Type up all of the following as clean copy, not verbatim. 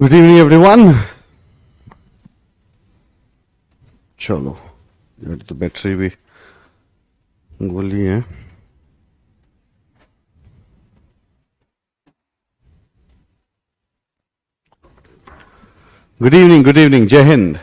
Good evening everyone. चलो यार, तो बैटरी भी गोली है। गुड इवनिंग, जय हिंद।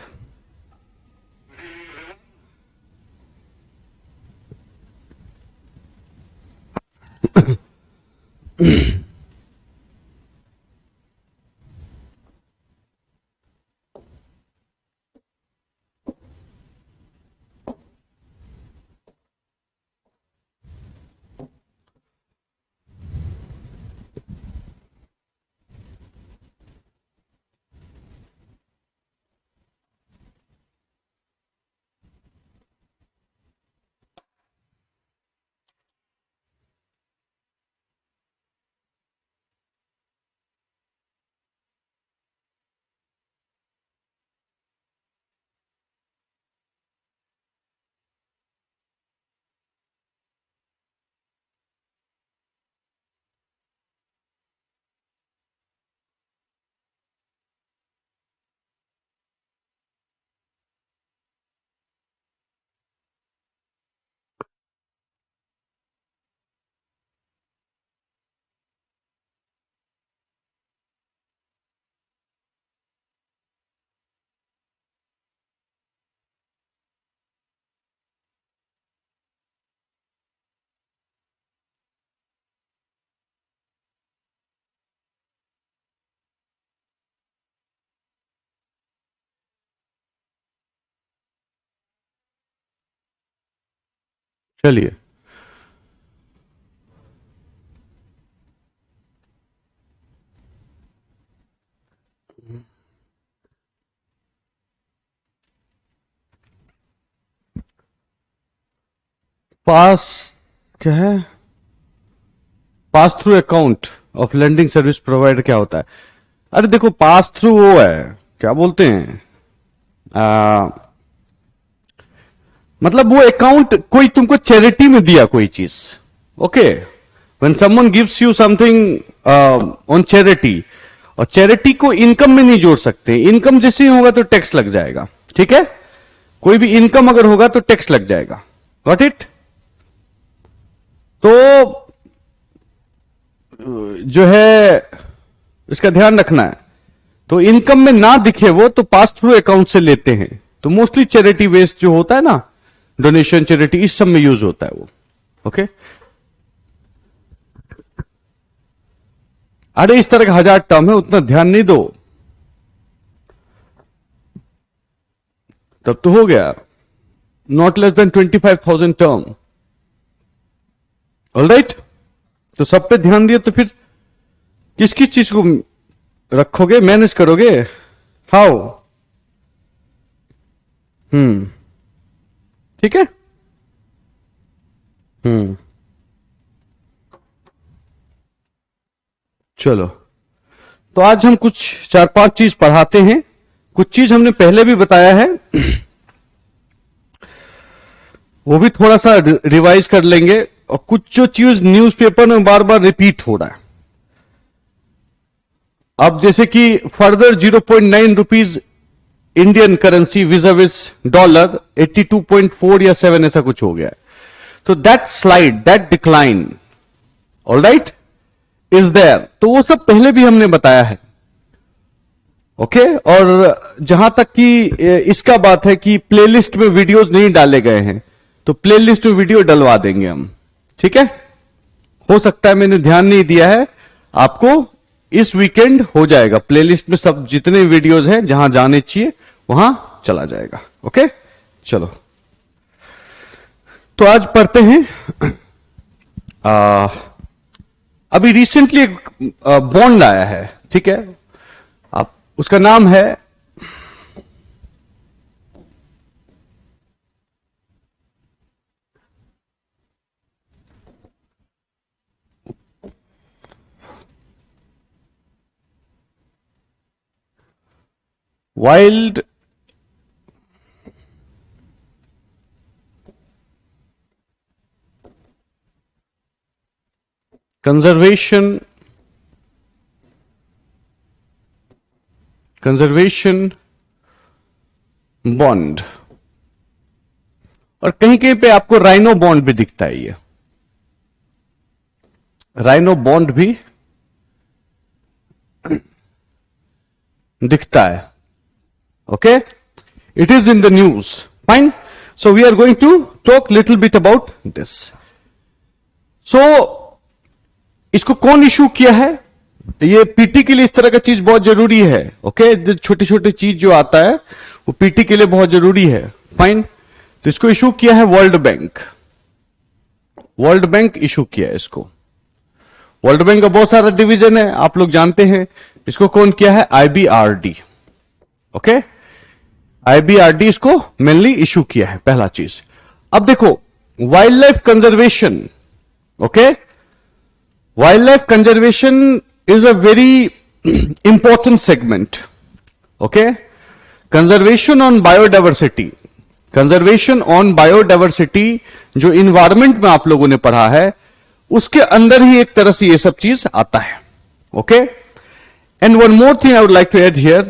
चलिए, पास क्या है? Pass through account of lending service provider क्या होता है? अरे देखो, पास थ्रू वो है, क्या बोलते हैं, आ, मतलब वो अकाउंट कोई तुमको चैरिटी में दिया कोई चीज। Okay, when someone gives you something on charity, और चैरिटी को इनकम में नहीं जोड़ सकते। इनकम जैसे ही होगा तो टैक्स लग जाएगा। ठीक है, कोई भी इनकम अगर होगा तो टैक्स लग जाएगा। Got it? तो जो है, इसका ध्यान रखना है। तो इनकम में ना दिखे वो तो पास थ्रू अकाउंट से लेते हैं। तो मोस्टली चैरिटी वेस्ट जो होता है ना, डोनेशन, चैरिटी, इस सब में यूज होता है वो। ओके, अरे इस तरह का हजार टर्म है, उतना ध्यान नहीं दो, तब तो हो गया। Not less than 25,000 term. All right, तो सब पे ध्यान दिए तो फिर किस किस चीज को रखोगे, मैनेज करोगे? हाउ? हम्म, ठीक है। हम्म, चलो, तो आज हम कुछ चार पांच चीज पढ़ाते हैं। कुछ चीज हमने पहले भी बताया है, वो भी थोड़ा सा रिवाइज कर लेंगे। और कुछ जो चीज न्यूज़पेपर में बार बार रिपीट हो रहा है, अब जैसे कि further 0.9 rupees Indian currency vis a vis dollar 82.4 या 7 ऐसा कुछ हो गया है। तो that slide, that decline, all right, is there. तो वो सब पहले भी हमने बताया है। ओके, और जहां तक कि इसका बात है कि प्लेलिस्ट में वीडियोस नहीं डाले गए हैं, तो प्लेलिस्ट में वीडियो डलवा देंगे हम। ठीक है, हो सकता है मैंने ध्यान नहीं दिया है, आपको इस वीकेंड हो जाएगा। प्लेलिस्ट में सब जितने वीडियोस हैं जहां जाने चाहिए वहां चला जाएगा। ओके, चलो, तो आज पढ़ते हैं। आ, अभी रिसेंटली एक बॉन्ड आया है, ठीक है। आप, उसका नाम है वाइल्ड कंजर्वेशन कंजर्वेशन बॉन्ड, और कहीं कहीं पे आपको राइनो बॉन्ड भी दिखता है। ये राइनो बॉन्ड भी दिखता है। Okay, it is in the news, fine. So we are going to talk little bit about this. So इसको कौन इशू किया है? ये पीटी के लिए इस तरह का चीज बहुत जरूरी है। ओके, छोटे छोटे चीज जो आता है वो पीटी के लिए बहुत जरूरी है, फाइन। तो इसको इशू किया है world bank. World bank issue किया है इसको। वर्ल्ड बैंक का बहुत सारा डिवीजन है, आप लोग जानते हैं। इसको कौन किया है? आईबीआरडी। ओके, आईबीआरडी इसको मेनली इशू किया है, पहला चीज। अब देखो, wild life conservation. Okay, wild life conservation is a very important segment. Okay, conservation on biodiversity, conservation on biodiversity जो environment में आप लोगों ने पढ़ा है उसके अंदर ही एक तरह से ये सब चीज आता है। Okay, and one more thing I would like to add here,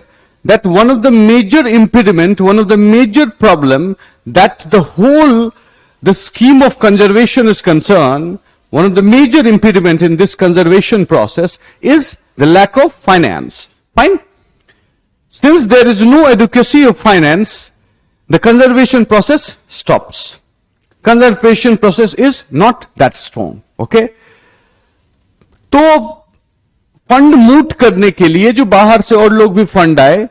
that one of the major impediment, one of the major problem that the scheme of conservation is concerned, one of the major impediment in this conservation process is the lack of finance. Fine? Since there is no adequacy of finance, the conservation process stops. Conservation process is not that strong. Okay? तो fund मूट करने के लिए जो बाहर से और लोग भी फंड आए,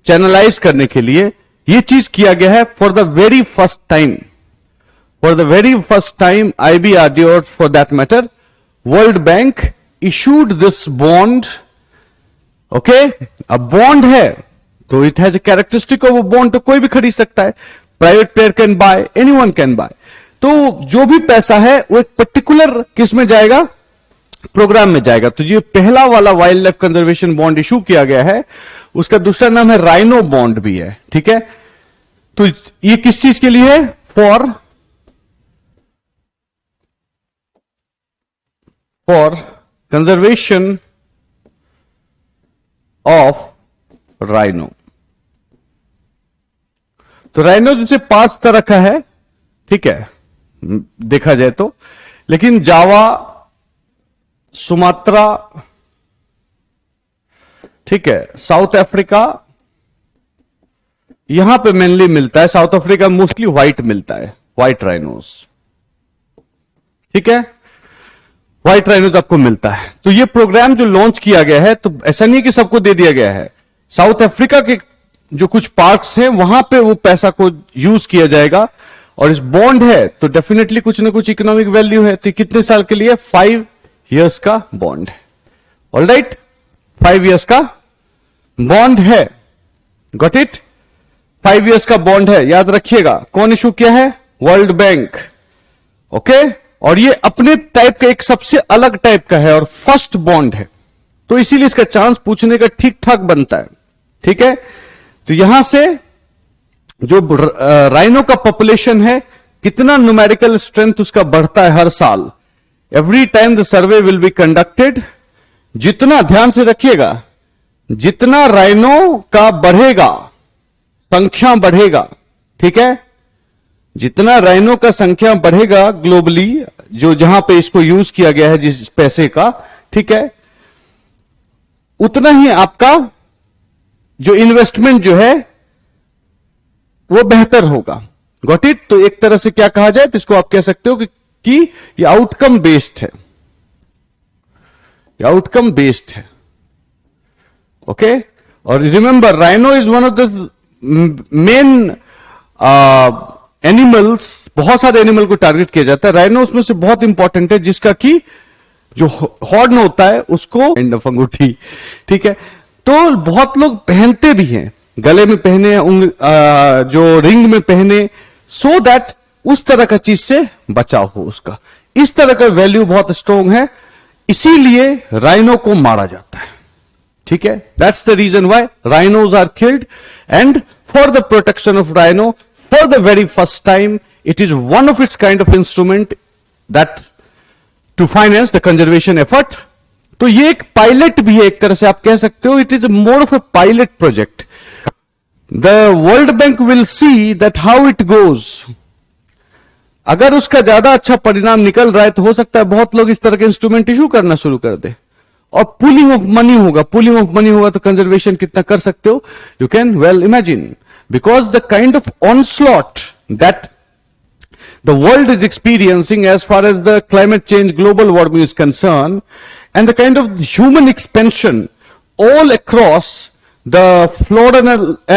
चैनलाइज करने के लिए ये चीज किया गया है for the very first time. For the very first time, IBRD, or for that matter, World Bank issued this bond. Okay, अब bond है तो it has a characteristic of a bond, तो कोई भी खरीद सकता है। Private player can buy, anyone can buy. तो जो भी पैसा है वो एक पर्टिकुलर किस में जाएगा? प्रोग्राम में जाएगा। तो ये पहला वाला wild life conservation bond issue किया गया है, उसका दूसरा नाम है राइनो बॉन्ड भी है। ठीक है, तो ये किस चीज के लिए है? for conservation of rhino। तो राइनो जैसे 5 तरह का है, ठीक है, देखा जाए तो, लेकिन जावा, सुमात्रा, ठीक है, साउथ अफ्रीका, यहां पे मेनली मिलता है। साउथ अफ्रीका मोस्टली व्हाइट मिलता है, व्हाइट राइनोस। ठीक है, व्हाइट राइनोज आपको मिलता है। तो ये प्रोग्राम जो लॉन्च किया गया है, तो ऐसा नहीं कि सबको दे दिया गया है। साउथ अफ्रीका के जो कुछ पार्क्स हैं वहां पे वो पैसा को यूज किया जाएगा, और इस बॉन्ड है तो डेफिनेटली कुछ ना कुछ इकोनॉमिक वैल्यू है। तो कितने साल के लिए? 5 इयर्स का बॉन्ड है। ऑलराइट, 5 इयर्स का बॉन्ड है। Got it? 5 इयर्स का बॉन्ड है, याद रखिएगा। कौन इशू किया है? World bank. ओके, और ये अपने टाइप का एक सबसे अलग टाइप का है और फर्स्ट बॉन्ड है, तो इसीलिए इसका चांस पूछने का ठीक ठाक बनता है। ठीक है, तो यहां से जो राइनो का पॉपुलेशन है, कितना न्यूमेरिकल स्ट्रेंथ उसका बढ़ता है हर साल। Every time the survey will be conducted. जितना, ध्यान से रखिएगा, जितना राइनो का बढ़ेगा, संख्या बढ़ेगा, ठीक है, जितना राइनो का संख्या बढ़ेगा ग्लोबली, जो जहां पे इसको यूज किया गया है जिस पैसे का, ठीक है, उतना ही आपका जो इन्वेस्टमेंट जो है वो बेहतर होगा। Got it? तो एक तरह से क्या कहा जाए, तो इसको आप कह सकते हो कि ये आउटकम बेस्ड है, ये आउटकम बेस्ड है। ओके, और remember, rhino is one of the main animals, बहुत सारे एनिमल को टारगेट किया जाता है। राइनो उसमें से बहुत इंपॉर्टेंट है, जिसका कि जो हॉर्न होता है उसको एंड ऑफ अंगूठी, ठीक है, तो बहुत लोग पहनते भी हैं, गले में पहने, जो रिंग में पहने, सो दैट उस तरह का चीज से बचाव हो उसका। इस तरह का वैल्यू बहुत स्ट्रांग है, इसीलिए राइनो को मारा जाता है। ठीक है, that's the reason why rhinos are killed, and for the protection of rhino, for the very first time, it is one of its kind of instrument that to finance the conservation effort, तो ये एक pilot भी है, एक तरह से आप कह सकते हो, it is more of A pilot project. The world bank will see that how it goes. अगर उसका ज्यादा अच्छा परिणाम निकल रहा है तो हो सकता है बहुत लोग इस तरह के इंस्ट्रूमेंट इशू करना शुरू कर दे, और पुलिंग ऑफ मनी होगा. पुलिंग ऑफ मनी होगा तो कंजर्वेशन कितना कर सकते हो, you can well imagine, because the kind of onslaught that the world is experiencing as far as the climate change, global warming is concerned, and the kind of human expansion all across the floral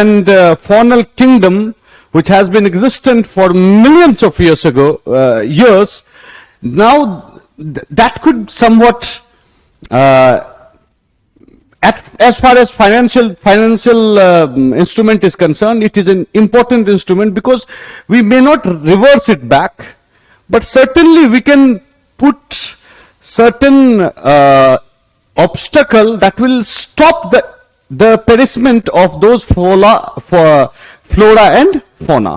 and faunal kingdom, which has been existent for millions of years, now that could somewhat, as far as financial instrument is concerned, it is an important instrument because we may not reverse it back, but certainly we can put certain obstacle that will stop the perishment of those flora and fauna.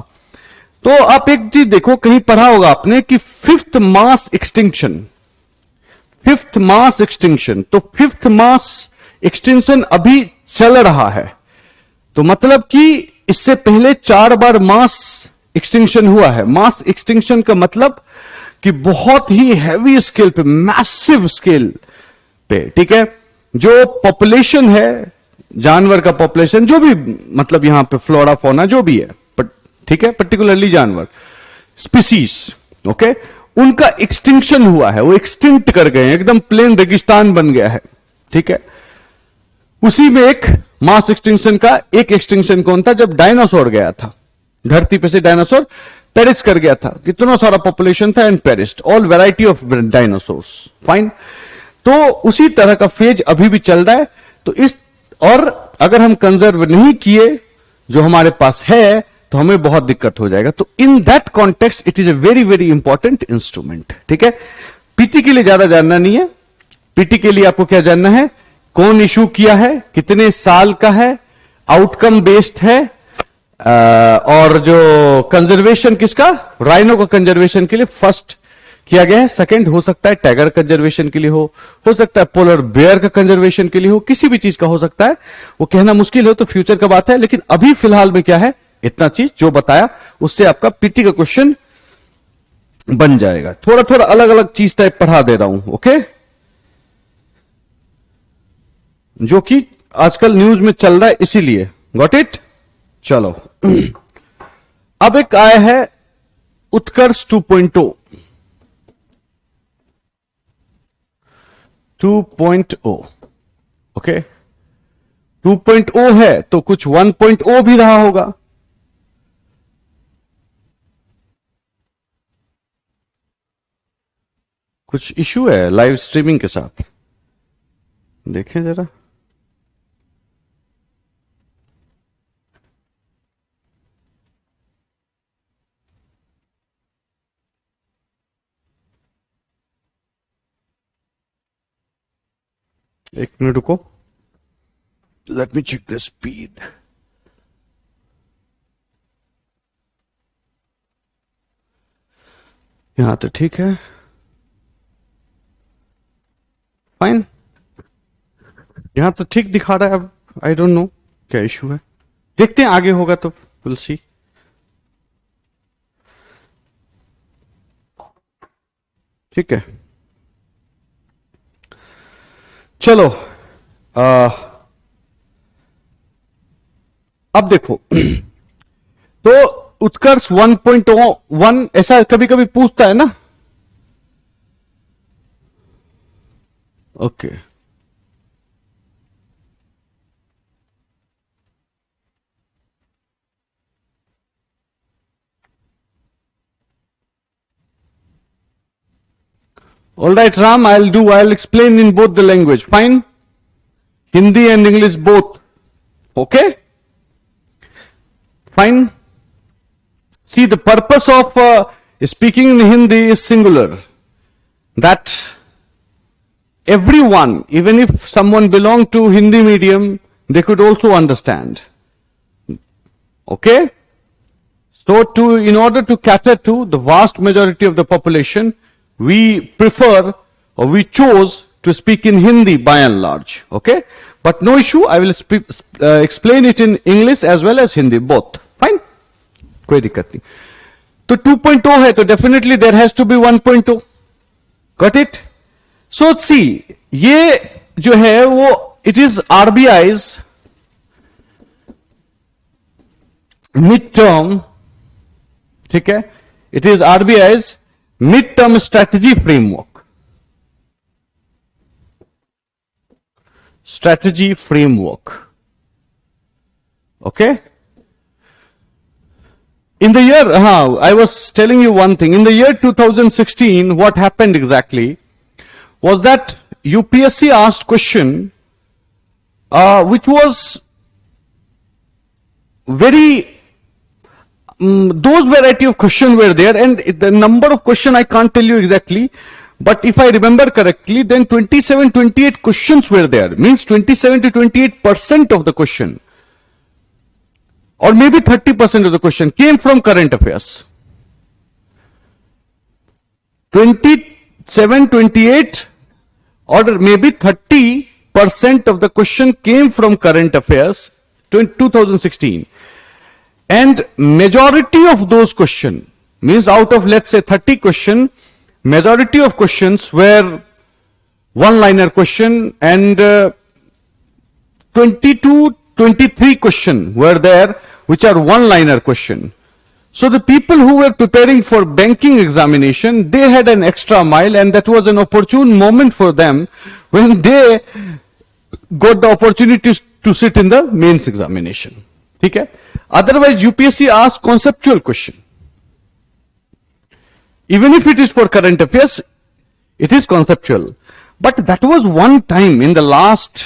तो आप एक चीज देखो, कहीं पढ़ा होगा आपने कि फिफ्थ मास एक्सटिंक्शन, तो फिफ्थ मास एक्सटेंशन अभी चल रहा है. तो मतलब कि इससे पहले 4 बार मास एक्सटिंक्शन हुआ है. मास एक्सटिंक्शन का मतलब कि बहुत ही हैवी स्केल पे, मैसिव स्केल पे, ठीक है. जो पॉपुलेशन है, जानवर का पॉपुलेशन, जो भी मतलब यहां पे फ्लोरा फौना जो भी है, ठीक है, पर्टिकुलरली जानवर स्पीसीज, ओके, उनका एक्सटिंक्शन हुआ है. वो एक्सटिंक्ट कर गए हैं, एकदम प्लेन रेगिस्तान बन गया है, ठीक है. उसी में एक मास एक्सटिंक्शन का एक एक्सटिंक्शन कौन था, जब डायनासोर गया था धरती पे से, डायनासोर पेरिश कर गया था. कितना सारा पॉपुलेशन था and perished, all variety of dinosaurs, fine. तो उसी तरह का फेज अभी भी चल रहा है. तो इस, और अगर हम कंजर्व नहीं किए जो हमारे पास है तो हमें बहुत दिक्कत हो जाएगा. तो in that context it is a very very important instrument, ठीक है. पीटी के लिए ज्यादा जानना नहीं है. पीटी के लिए आपको क्या जानना है, कौन इशू किया है, कितने साल का है, आउटकम बेस्ड है, और जो कंजर्वेशन किसका, राइनो का कंजर्वेशन के लिए फर्स्ट किया गया है, सेकंड हो सकता है टाइगर कंजर्वेशन के लिए हो सकता है पोलर बेयर का कंजर्वेशन के लिए हो, किसी भी चीज का हो सकता है. वो कहना मुश्किल हो तो फ्यूचर का बात है, लेकिन अभी फिलहाल में क्या है, इतना चीज जो बताया उससे आपका पीटी का क्वेश्चन बन जाएगा. थोड़ा थोड़ा अलग अलग चीज टाइप पढ़ा दे रहा हूं, ओके, जो कि आजकल न्यूज में चल रहा है, इसीलिए. Got it. चलो अब एक आया है उत्कर्ष 2.0. 2.0, ओके. 2.0 है तो कुछ 1.0 भी रहा होगा. कुछ इशू है लाइव स्ट्रीमिंग के साथ, देखें जरा. एक मिनट रुको, let me check the speed. यहां तो ठीक है, फाइन. यहां तो ठीक दिखा रहा है. अब आई डोंट नो क्या इशू है, देखते हैं आगे होगा तो विल सी. ठीक है, चलो. अब देखो तो उत्कर्ष 1.1 ऐसा कभी कभी पूछता है ना, okay. All right, Ram, I'll explain in both the language. Fine? Hindi and English both. Okay? Fine? See, the purpose of speaking in Hindi is singular. That everyone, even if someone belonged to Hindi medium, they could also understand. Okay? So, in order to cater to the vast majority of the population, we prefer or we chose to speak in Hindi by and large. Okay, but no issue. I will explain it in English as well as Hindi, both. Fine, कोई दिक्कत नहीं. तो 2.0 है तो definitely there has to be 1.0. Got it? So see, ये जो है वो it is RBI's midterm, ठीक है? It is RBI's midterm strategy framework. Strategy framework. Okay? In the year, I was telling you one thing. In the year 2016, what happened exactly was that UPSC asked question which was very, those variety of questions were there, and the number of question I can't tell you exactly, but if I remember correctly, then 27-28 questions were there. Means 27 to 28% of the question, or maybe 30% of the question came from current affairs. 27, 28 or maybe 30% of the question came from current affairs in 2016. And majority of those questions, means out of let's say 30 question, majority of questions were one-liner question, and 22, 23 question were there which are one-liner question. So the people who were preparing for banking examination, they had an extra mile, and that was an opportune moment for them when they got the opportunity to sit in the mains examination. Okay? Otherwise, UPSC asks conceptual question. Even if it is for current affairs, it is conceptual. But that was one time in the last,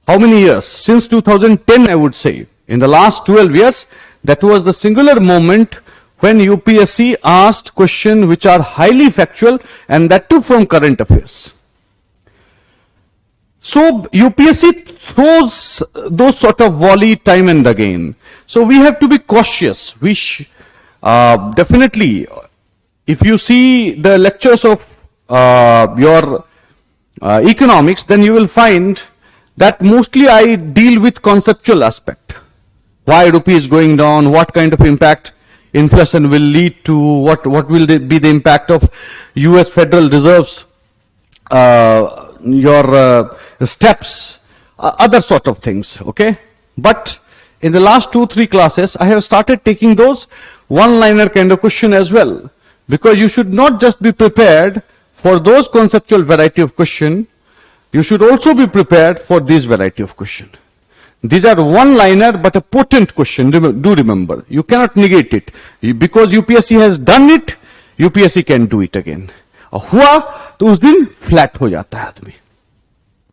how many years? Since 2010, I would say. In the last 12 years, that was the singular moment when UPSC asked questions which are highly factual, and that too from current affairs. So UPSC throws those sort of volley time and again. So we have to be cautious. We definitely, if you see the lectures of your economics, then you will find that mostly I deal with conceptual aspect. Why rupee is going down, what kind of impact inflation will lead to, what will be the impact of US Federal Reserve's your steps, other sort of things, okay? But in the last 2-3 classes, I have started taking those one-liner kind of question as well, because you should not just be prepared for those conceptual variety of question, you should also be prepared for this variety of question. These are one-liner but a potent question, do remember. You cannot negate it. Because UPSC has done it, UPSC can do it again. हुआ तो उस दिन flat हो जाता है आदमी.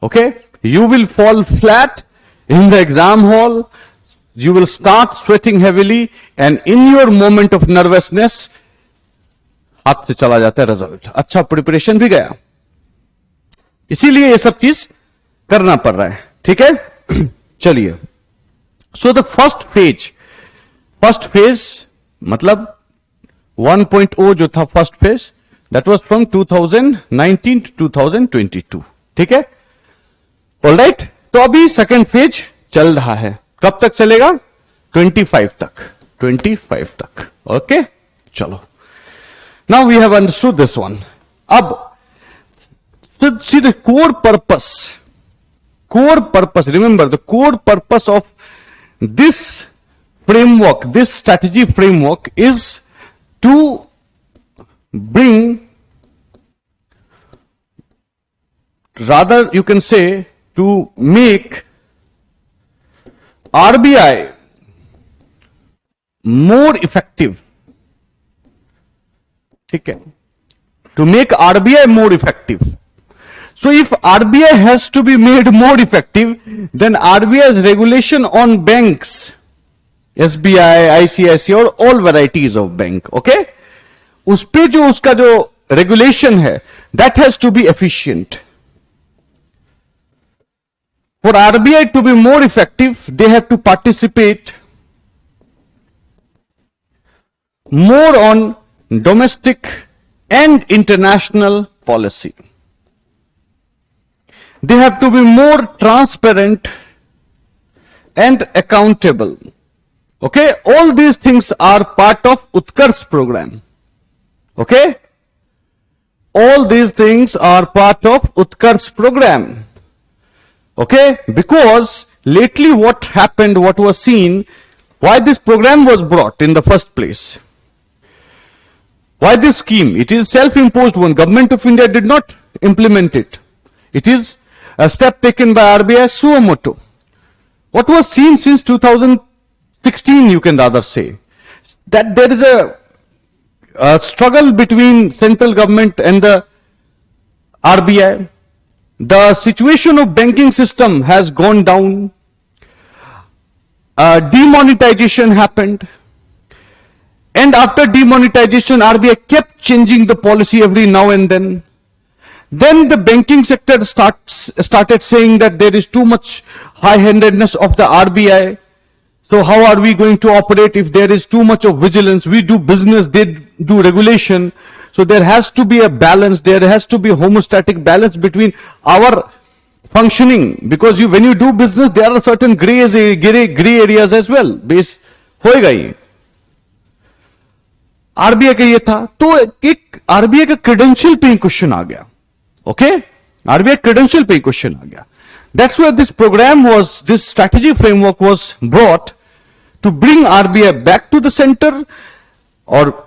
Okay? You will fall flat in the exam hall, you will start sweating heavily, and in your moment of nervousness, हाथ से चला जाता है रिजल्ट. अच्छा प्रिपरेशन भी गया. इसीलिए ये सब चीज करना पड़ रहा है. ठीक है? चलिए. So the first phase मतलब 1.0 जो था first phase, that was from 2019 to 2022. ठीक है? All right? तो अभी second phase चल रहा है. कब तक चलेगा? 25 तक. Okay? चलो. Now we have understood this one. अब see the core purpose. Remember, the core purpose of this framework, this strategy framework, is to bring, rather you can say, to make RBI more effective. Okay? To make RBI more effective. So if RBI has to be made more effective, then RBI's regulation on banks, SBI, ICICI और all varieties of bank, okay? उस पे जो उसका जो regulation है, that has to be efficient. For RBI to be more effective, they have to participate more on domestic and international policy. they have to be more transparent and accountable. Okay, all these things are part of Utkarsh program. Okay, all these things are part of Utkarsh program. Okay, because lately what happened, what was seen, why this program was brought in the first place. Why this scheme? It is self-imposed one. Government of India did not implement it. It is a step taken by RBI suo motu. What was seen since 2016, you can rather say, that there is a struggle between central government and the RBI. The situation of banking system has gone down. Demonetization happened. And after demonetization, RBI kept changing the policy every now and then. Then the banking sector started saying that there is too much high-handedness of the RBI. So how are we going to operate if there is too much of vigilance? We do business, they do regulation. So there has to be a balance. There has to be a homeostatic balance between our functioning. Because when you do business, there are certain gray areas as well. Base होएगा ही. RBI का ये था, तो एक RBI का credential पे question आ गया. Okay, RBI credential पे क्वेश्चन आ गया. That's why this program was, this strategy framework was brought to bring RBI back to the center, or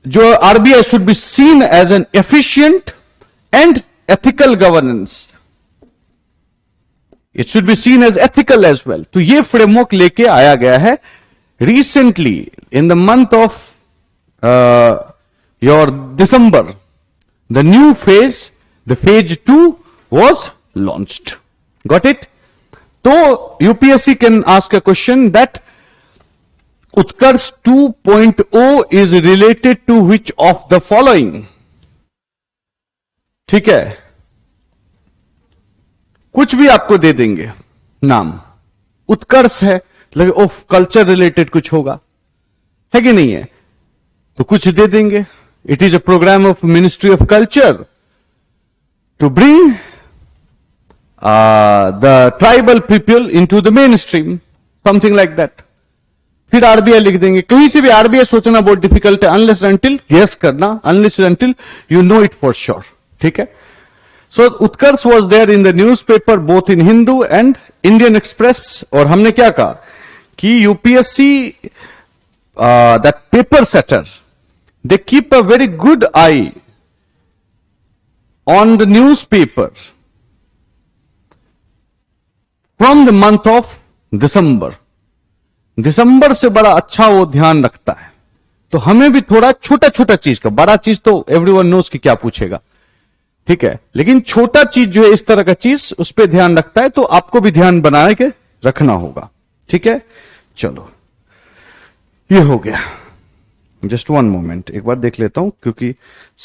जो RBI should be seen as an efficient and ethical governance. It should be seen as ethical as well. तो ये framework लेके आया गया है. Recently, in the month of your December, the new phase, the phase 2 was launched. Got it? So UPSC can ask a question that Utkarsh 2.0 is related to which of the following? ठीक है, कुछ भी आपको दे देंगे नाम. उत्कर्ष है, लगे of culture related कुछ होगा, है कि नहीं है? तो कुछ दे देंगे. It is a program of ministry of culture to bring the tribal people into the mainstream, something like that. फिर आरबीआई लिख देंगे. कहीं से भी आरबीआई सोचना बहुत डिफिकल्ट है, अनलेस अनटिल गेस करना, unless until you know it for sure. ठीक है. So Utkarsh was there in the news paper both in Hindu and Indian Express. और हमने क्या कहा कि UPSC that paper setter, they keep a very good eye on the news paper from the month of दिसंबर. दिसंबर से बड़ा अच्छा वो ध्यान रखता है. तो हमें भी थोड़ा छोटा छोटा चीज का, बड़ा चीज तो एवरीवन नोज कि क्या पूछेगा, ठीक है, लेकिन छोटा चीज जो है इस तरह का चीज उस पर ध्यान रखता है. तो आपको भी ध्यान बना के रखना होगा. ठीक है, चलो ये हो गया. जस्ट वन मोमेंट, एक बार देख लेता हूं, क्योंकि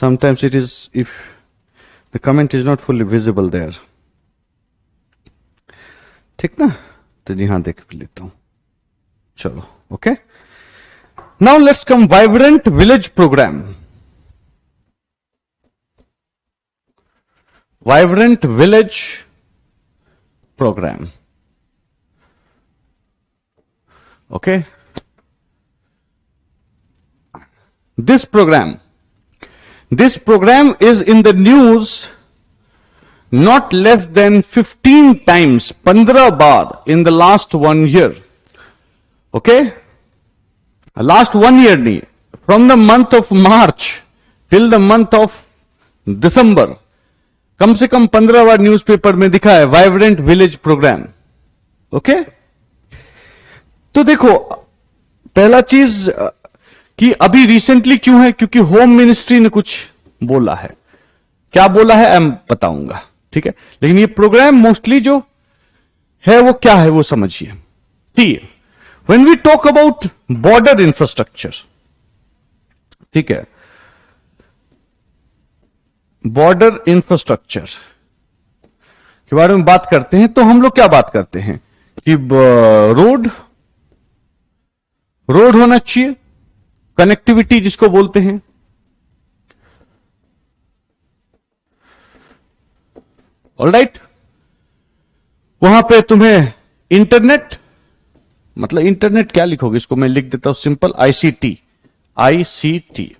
sometimes it is, if the comment is not fully visible there. ठीक ना, तो जी हाँ देख भी लेता हूं. चलो, okay. Now let's come vibrant village program. Vibrant village program. Okay. This program is in the news not less than 15 times, 15 bar in the last 1 year. Okay? Last 1 year नहीं, from the month of March till the month of December, कम से कम 15 बार newspaper में दिखा है vibrant village program. Okay? तो देखो, पहला चीज कि अभी रिसेंटली क्यों है, क्योंकि होम मिनिस्ट्री ने कुछ बोला है. क्या बोला है मैं बताऊंगा, ठीक है, लेकिन ये प्रोग्राम मोस्टली जो है वो क्या है वो समझिए. See, when we talk about border infrastructure, ठीक है, बॉर्डर इंफ्रास्ट्रक्चर के बारे में बात करते हैं, तो हम लोग क्या बात करते हैं कि रोड होना चाहिए, कनेक्टिविटी जिसको बोलते हैं. ऑलराइट. वहां पे तुम्हें इंटरनेट, मतलब इंटरनेट क्या लिखोगे इसको मैं लिख देता हूं सिंपल, आईसीटी, आईसीटी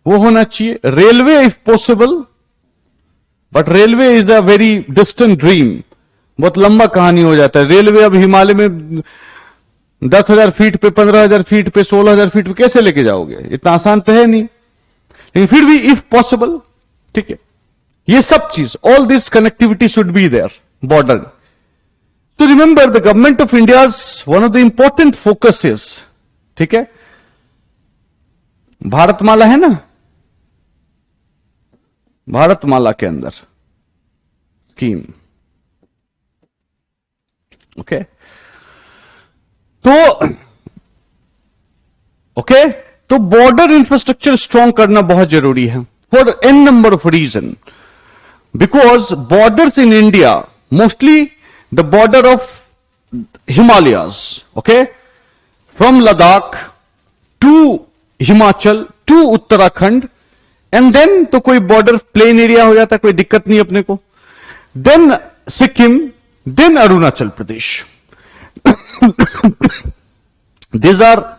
वो होना चाहिए। Railway if possible, but railway is the very distant dream, बहुत लंबा कहानी हो जाता है। रेलवे अब हिमालय में 10,000 फीट पे, 15,000 फीट पे, 16,000 फीट पे कैसे लेके जाओगे, इतना आसान तो है नहीं, लेकिन फिर भी इफ पॉसिबल, ठीक है, ये सब चीज, all this connectivity should be there, border. तो remember the government of India one of the important focuses, ठीक है, भारतमाला है ना, भारतमाला के अंदर स्कीम, ओके, तो बॉर्डर इंफ्रास्ट्रक्चर स्ट्रांग करना बहुत जरूरी है for an number of reason, because borders in India, mostly the border of Himalayas, okay, from Ladakh to Himachal to Uttarakhand, and then तो कोई बॉर्डर प्लेन एरिया हो जाता है, कोई दिक्कत नहीं अपने को, then Sikkim, then Arunachal Pradesh. these are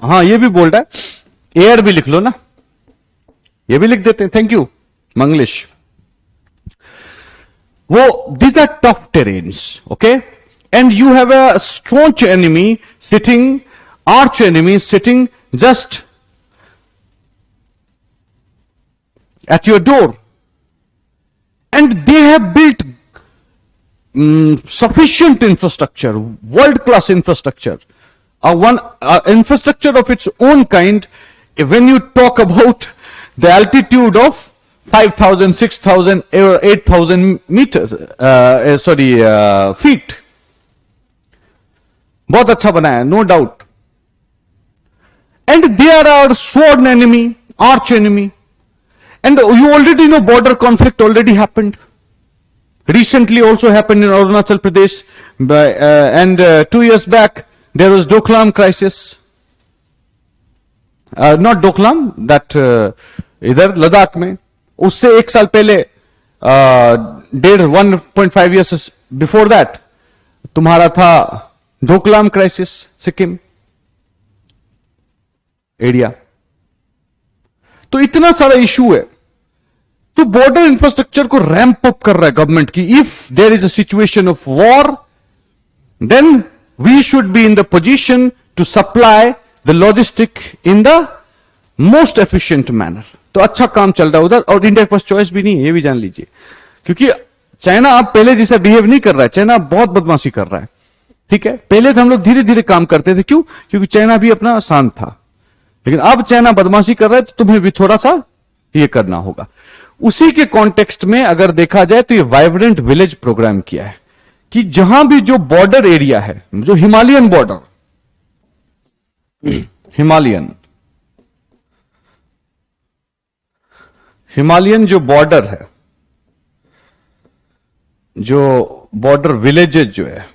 हाँ ये भी बोल रहा है, एयर भी लिख लो ना, ये भी लिख देते हैं, थैंक यू मंगलिश। वो these are tough terrains, okay, and you have a staunch enemy sitting, arch enemy sitting just at your door, and they have built sufficient infrastructure, world class infrastructure, one infrastructure of its own kind. When you talk about the altitude of 5,000, 6,000, 8,000 meters, feet, बहुत अच्छा बनाया, no doubt, and they are our sworn enemy, arch enemy, and you already know border conflict already happened. Recently also happened in Arunachal Pradesh, and 2 years back there was Doklam crisis, not Doklam, that इधर लद्दाख में, उससे 1 साल पहले 1.5 years before that तुम्हारा था Doklam crisis, Sikkim area. तो इतना सारा इशू है, तो बॉर्डर इंफ्रास्ट्रक्चर को रैंप अप कर रहा है गवर्नमेंट की। If there is a situation of war, then we should be in the position to supply the logistic in the most efficient manner. तो अच्छा काम चल रहा है उधर, और इंडिया के पास चॉइस भी नहीं है, ये भी जान लीजिए, क्योंकि चाइना अब पहले जैसा बिहेव नहीं कर रहा है, चाइना बहुत बदमाशी कर रहा है, ठीक है। पहले तो हम लोग धीरे धीरे काम करते थे, क्यों? क्योंकि चाइना भी अपना शांत था, लेकिन अब चाइना बदमाशी कर रहा है, तो तुम्हें भी थोड़ा सा ये करना होगा। उसी के कॉन्टेक्स्ट में अगर देखा जाए तो ये वाइब्रेंट विलेज प्रोग्राम किया है कि जहां भी जो बॉर्डर एरिया है, जो हिमालयन बॉर्डर, हिमालयन जो बॉर्डर है, जो बॉर्डर विलेजेस जो है,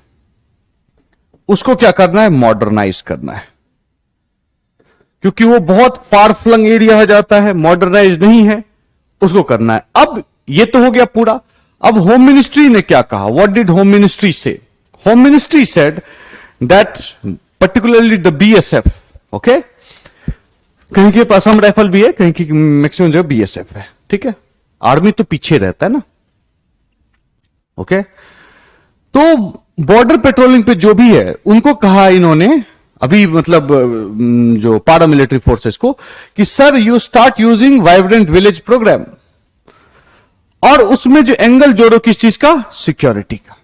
उसको क्या करना है? मॉडर्नाइज करना है, क्योंकि वो बहुत फार फ्लंग एरिया हो जाता है, मॉडर्नाइज नहीं है, उसको करना है। अब ये तो हो गया पूरा। अब होम मिनिस्ट्री ने क्या कहा? व्हाट डिड होम मिनिस्ट्री से? Home ministry said that particularly the BSF, okay, कहीं के पास असम राइफल भी है, कहीं की मैक्सिमम जो बीएसएफ है, ठीक है, आर्मी तो पीछे रहता है ना, ओके। तो बॉर्डर पेट्रोलिंग पे जो भी है, उनको कहा इन्होंने अभी, मतलब जो पारा मिलिट्री फोर्सेस को, कि sir you start using vibrant village programme, और उसमें जो एंगल जोड़ो किस चीज का? सिक्योरिटी का।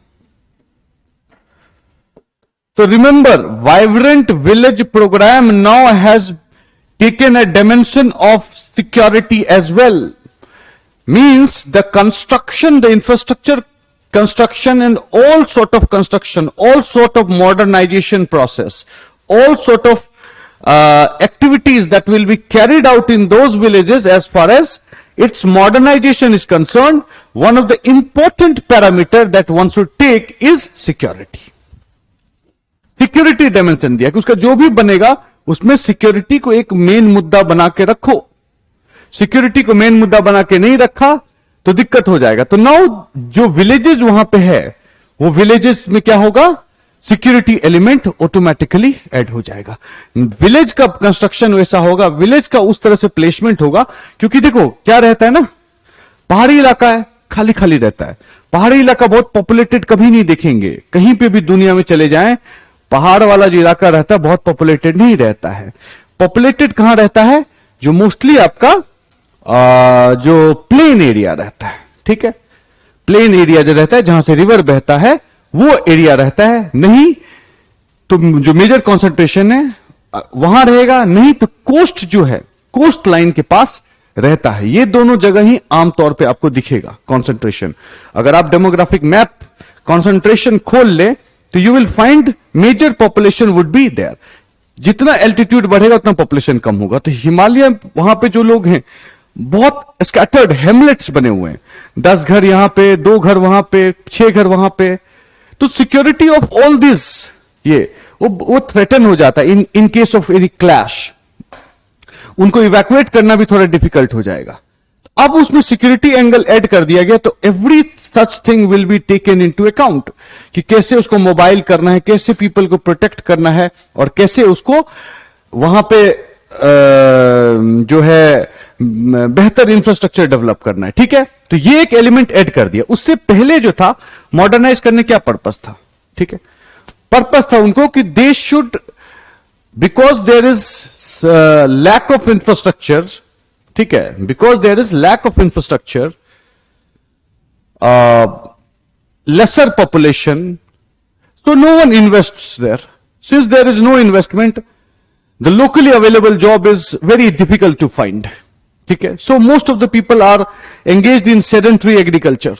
तो remember, vibrant village programme now has taken a dimension of security as well, means the construction, the infrastructure construction and all sort of construction, all sort of modernization process, all sort of activities that will be carried out in those villages as far as its modernization is concerned, one of the important parameter that one should take is security. Security dimension दिया कि उसका जो भी बनेगा उसमें security को एक main मुद्दा बना के रखो। सिक्योरिटी को मेन मुद्दा बना के नहीं रखा तो दिक्कत हो जाएगा। तो नाउ जो विलेजेस वहां पे है, वो विलेजेस में क्या होगा, सिक्योरिटी एलिमेंट ऑटोमेटिकली ऐड हो जाएगा। विलेज का कंस्ट्रक्शन वैसा होगा, विलेज का उस तरह से प्लेसमेंट होगा, क्योंकि देखो क्या रहता है ना, पहाड़ी इलाका है, खाली खाली रहता है। पहाड़ी इलाका बहुत पॉपुलेटेड कभी नहीं देखेंगे, कहीं पे भी दुनिया में चले जाएं, पहाड़ वाला जो इलाका रहता है बहुत पॉपुलेटेड नहीं रहता है। पॉपुलेटेड कहां रहता है, जो मोस्टली आपका जो प्लेन एरिया रहता है, ठीक है, प्लेन एरिया जो रहता है जहां से रिवर बहता है वो एरिया रहता है। नहीं तो जो मेजर कॉन्सेंट्रेशन है वहां रहेगा, नहीं तो कोस्ट जो है, कोस्ट लाइन के पास रहता है। ये दोनों जगह ही आमतौर पे आपको दिखेगा कॉन्सेंट्रेशन। अगर आप डेमोग्राफिक मैप कॉन्सेंट्रेशन खोल ले तो you will find major population would be there. जितना एल्टीट्यूड बढ़ेगा उतना पॉपुलेशन कम होगा। तो हिमालय वहां पे जो लोग हैं बहुत स्कैटर्ड हेमलेट्स बने हुए हैं, 10 घर यहां पे, 2 घर वहां पे, 6 घर वहां पे। तो सिक्योरिटी ऑफ ऑल दिस ये वो थ्रेटन हो जाता है in case of any clash. उनको इवैक्यूएट करना भी थोड़ा डिफिकल्ट हो जाएगा। अब उसमें सिक्योरिटी एंगल ऐड कर दिया गया, तो every such thing will be taken into account कि कैसे उसको मोबाइल करना है, कैसे पीपल को प्रोटेक्ट करना है, और कैसे उसको वहां पे जो है बेहतर इंफ्रास्ट्रक्चर डेवलप करना है। ठीक है, तो ये एक एलिमेंट ऐड कर दिया। उससे पहले जो था मॉडर्नाइज करने क्या पर्पस था, ठीक है, पर्पस था उनको कि they should, because there is lack of infrastructure, ठीक है, because there is lack of infrastructure, lesser population, so no one invests there. Since there is no investment, the locally available job is very difficult to find. ठीक है, so most of the people are engaged in sedentary agriculture,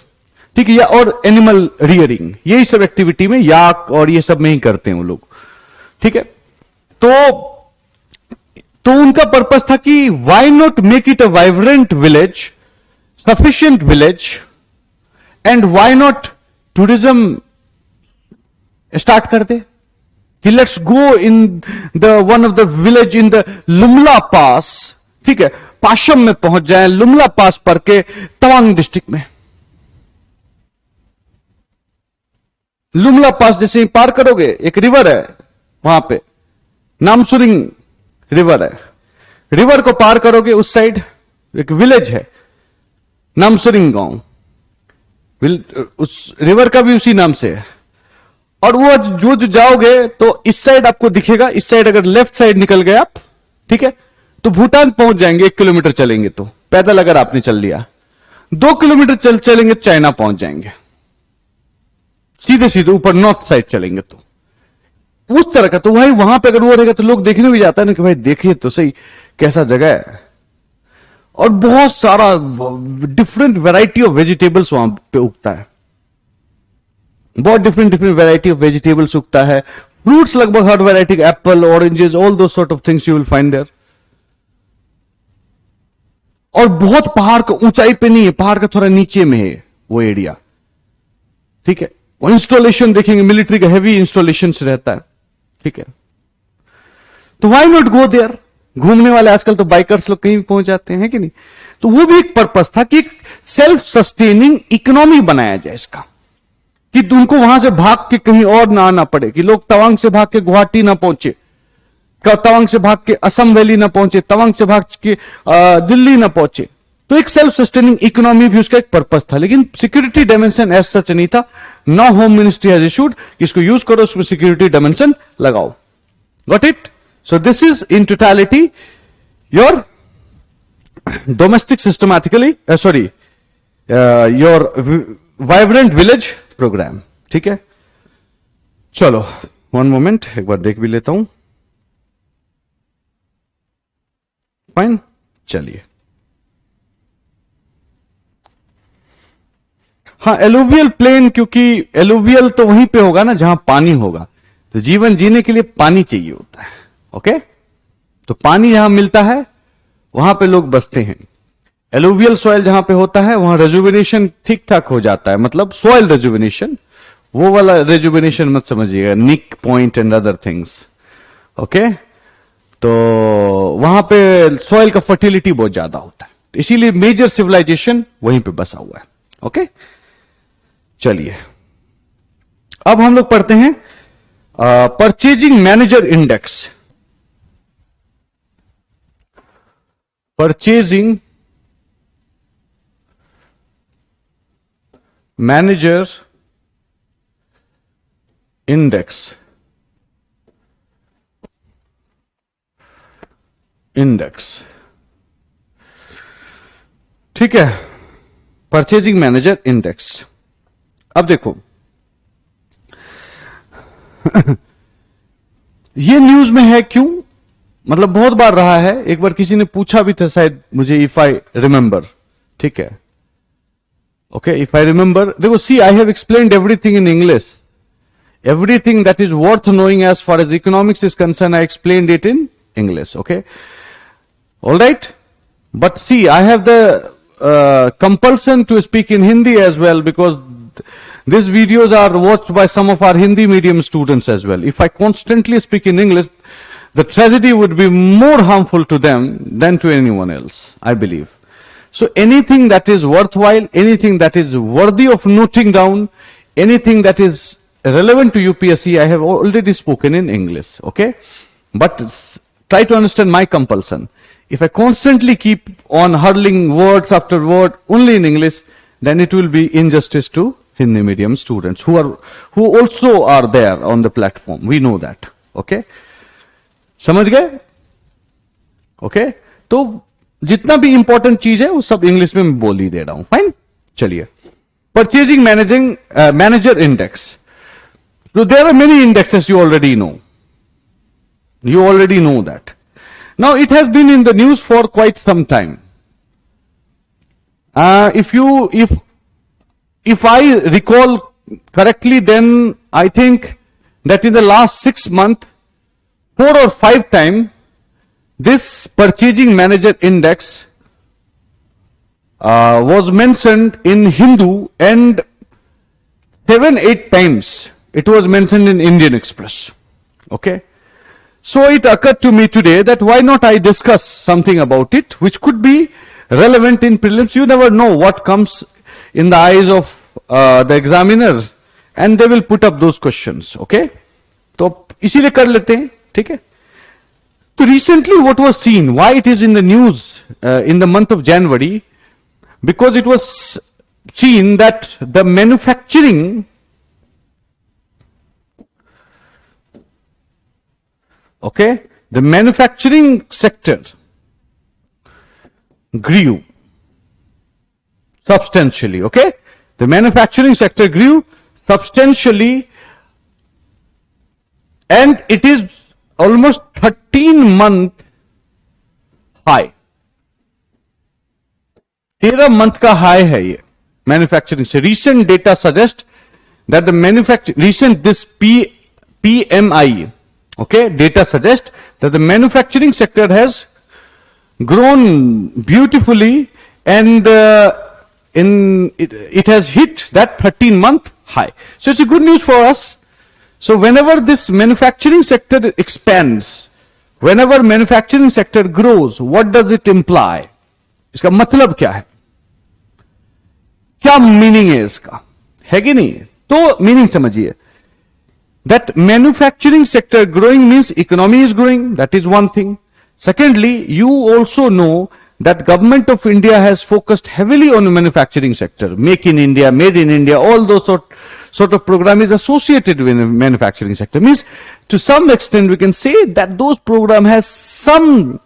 ठीक है, या और animal rearing, यही सब activity में, याक और ये सब में ही करते हैं वो लोग। ठीक है, तो उनका पर्पस था कि why not make it a vibrant village, sufficient village, and why not tourism start कर दे कि let's go in the one of the village in the Lumla pass, ठीक है, पाशम में पहुंच जाए, लुमला पास पर के तवांग डिस्ट्रिक्ट में। लुमला पास जैसे ही पार करोगे एक रिवर है वहां पे, नामसुरिंग रिवर है, रिवर को पार करोगे उस साइड एक विलेज है नामसुरिंग गांव, उस रिवर का भी उसी नाम से है। और वो जो जाओगे तो इस साइड आपको दिखेगा, इस साइड अगर लेफ्ट साइड निकल गए आप, ठीक है, तो भूटान पहुंच जाएंगे। 1 किलोमीटर चलेंगे तो, पैदल अगर आपने चल लिया, 2 किलोमीटर चलेंगे तो चाइना पहुंच जाएंगे, सीधे सीधे ऊपर नॉर्थ साइड चलेंगे तो उस तरह का। तो भाई वहां पे अगर वो रहेगा तो लोग देखने भी जाता है ना कि भाई देखिए तो सही कैसा जगह है। और बहुत सारा डिफरेंट वैरायटी ऑफ वेजिटेबल्स वहां पे उगता है, बहुत डिफरेंट वैरायटी ऑफ वेजिटेबल्स उगता है, फ्रूट्स लगभग हर variety, apple, oranges, all those sort of things you will find there. और बहुत पहाड़ का ऊंचाई पे नहीं है, पहाड़ का थोड़ा नीचे में है वो एरिया, ठीक है। वो इंस्टॉलेशन देखेंगे, मिलिट्री का हेवी इंस्टॉलेशन रहता है, ठीक है। तो व्हाई नॉट गो देयर, घूमने वाले आजकल तो बाइकर्स लोग कहीं भी पहुंच जाते हैं कि नहीं। तो वो भी एक पर्पस था कि सेल्फ सस्टेनिंग इकोनॉमी बनाया जाए इसका, कि उनको वहां से भाग के कहीं और ना आना पड़े, कि लोग तवांग से भाग के गुवाहाटी ना पहुंचे, तवांग से भाग के असम वैली ना पहुंचे, तवांग से भाग के दिल्ली ना पहुंचे। तो एक सेल्फ सस्टेनिंग इकोनॉमी भी उसका एक पर्पस था, लेकिन सिक्योरिटी डायमेंशन एज सच नहीं था। Now home ministry has issued, इसको यूज करो, उसमें सिक्योरिटी डायमेंशन लगाओ। Got it? So this is in totality your domestic systematically your vibrant village programme. ठीक है, चलो 1 मोमेंट, एक बार देख भी लेता हूं। फाइन, चलिए। हाँ, एलुवियल प्लेन, क्योंकि एलुवियल तो वहीं पे होगा ना जहां पानी होगा, तो जीवन जीने के लिए पानी चाहिए होता है। ओके, तो पानी जहां मिलता है वहां पे लोग बसते हैं। एलुवियल सॉइल जहां पे होता है वहां रेजुविनेशन ठीक ठाक हो जाता है, मतलब सॉइल रेजुविनेशन, वो वाला रेजुविनेशन मत समझिएगा, nick point and other things. Okay, तो वहां पे सॉइल का फर्टिलिटी बहुत ज्यादा होता है। इसीलिए मेजर सिविलाइजेशन वहीं पे बसा हुआ है। ओके, चलिए अब हम लोग पढ़ते हैं purchasing manager index. Purchasing manager index, ठीक है, परचेजिंग मैनेजर इंडेक्स। अब देखो ये न्यूज में है क्यों, मतलब बहुत बार रहा है, एक बार किसी ने पूछा भी था शायद मुझे, इफ आई रिमेंबर, ठीक है, ओके, इफ आई रिमेंबर, देखो see I have explained everything in English, everything that is worth knowing as far as economics is concerned, I explained it in English, okay? All right? But see, I have the compulsion to speak in Hindi as well, because these videos are watched by some of our Hindi medium students as well. If I constantly speak in English, the tragedy would be more harmful to them than to anyone else, I believe. So anything that is worthwhile, anything that is worthy of noting down, anything that is relevant to UPSC, I have already spoken in English, okay? But try to understand my compulsion. If I constantly keep on hurling words after word only in English, then it will be injustice to Hindi medium students who also are there on the platform. We know that, okay? समझ गए? Okay? तो जितना भी important चीज है वो सब English में मैं बोल ही दे रहा हूं, फाइन? चलिए, purchasing manager index. So there are many indexes you already know. You already know that. Now it has been in the news for quite some time. If I recall correctly, then I think that in the last 6 months, 4 or 5 times, this purchasing manager index was mentioned in Hindu, and 7-8 times it was mentioned in Indian Express. Okay. So it occurred to me today that why not I discuss something about it which could be relevant in prelims. You never know what comes in the eyes of the examiner, and they will put up those questions. Okay. तो इसीलिए कर लेते हैं, ठीक है? तो recently what was seen, why it is in the news in the month of January, because it was seen that the manufacturing the manufacturing sector grew substantially, okay? The manufacturing sector grew substantially, and it is almost 13-month high. 13 month का high है ये manufacturing से. Recent data suggest that the this PMI, okay, data suggests that the manufacturing sector has grown beautifully, and it has hit that 13-month high. So it's a good news for us. So whenever this manufacturing sector expands, whenever manufacturing sector grows, what does it imply? इसका मतलब क्या है? क्या meaning है इसका? है कि नहीं? तो मीनिंग समझिए. That manufacturing sector growing means economy is growing. That is one thing. Secondly, you also know that government of India has focused heavily on the manufacturing sector. Make in India, made in India, all those sort of program is associated with the manufacturing sector. Means to some extent we can say that those program has some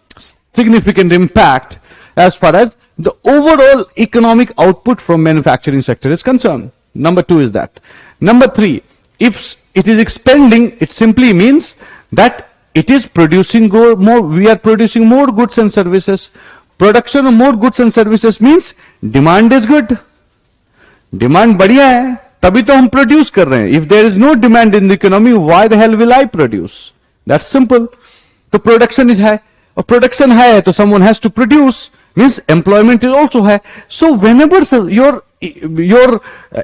significant impact as far as the overall economic output from manufacturing sector is concerned. Number 2 is that. Number 3, if it is expanding, it simply means that it is producing more, we are producing more goods and services. Production of more goods and services means demand is good. Demand बढ़िया है, तभी तो हम produce कर रहे हैं. If there is no demand in the economy, why the hell will I produce? That's simple. तो production is high. और production high है तो someone has to produce, means employment is also high. So whenever your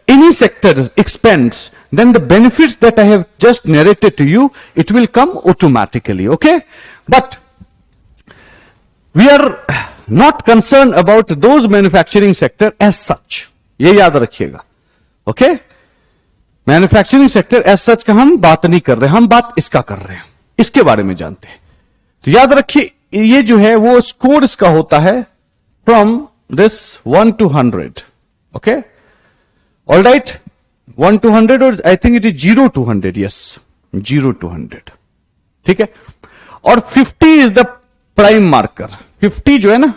any sector expands, then the benefits that I have just narrated to you, it will come automatically, okay? But we are not concern about those manufacturing sector as such, ये याद रखिएगा, okay. Manufacturing sector as such का हम बात नहीं कर रहे, हम बात इसका कर रहे हैं, इसके बारे में जानते हैं। तो याद रखिए, ये जो है वो स्कोर इसका होता है from this 1 to 100, okay, all right, 1 to 100, और I think it is 0 to 100, yes, 0 to 100, ठीक है। और 50 इज द प्राइम मार्कर, 50 जो है ना,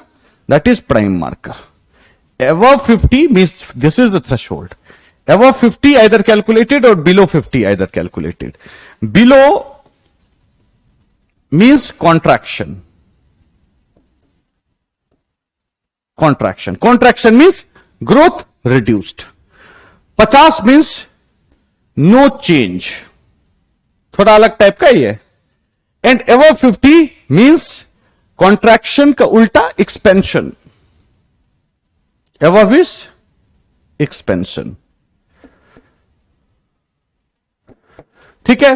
that is prime marker. Above 50 means this is the threshold, above 50 either calculated or below 50 either calculated. Below means contraction. Contraction means growth reduced. 50 means no change. थोड़ा अलग type का ही है. And above 50 means contraction का उल्टा expansion. Above is expansion. ठीक है,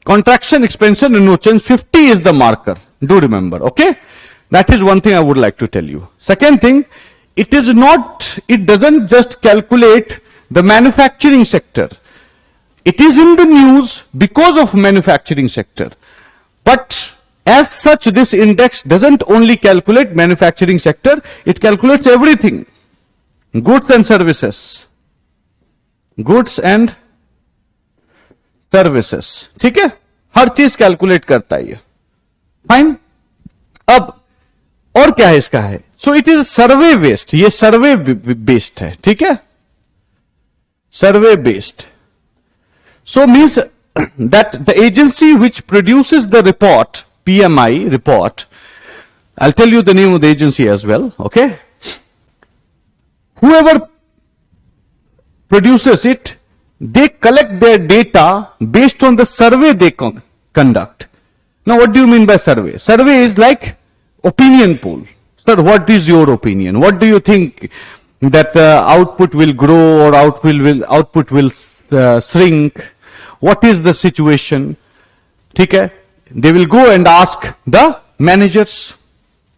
contraction, expansion, and no change. 50 is the marker. Do remember, okay? That is one thing I would like to tell you. Second thing, it doesn't just calculate the manufacturing sector. It is in the news because of manufacturing sector. But as such, this index doesn't only calculate manufacturing sector, it calculates everything. Goods and services. Goods and services, ठीक है, हर चीज calculate करता है ये, fine. अब और क्या है इसका है, so it is survey based, ये सर्वे बेस्ड है, ठीक है, survey based. So means that the agency which produces the report, PMI report, I'll tell you the name of the agency as well, okay, whoever produces it, they collect their data based on the survey they conduct. Now, what do you mean by survey? Survey is like opinion poll. Sir, what is your opinion? What do you think that output will grow or output will shrink? What is the situation? ठीक है? They will go and ask the managers.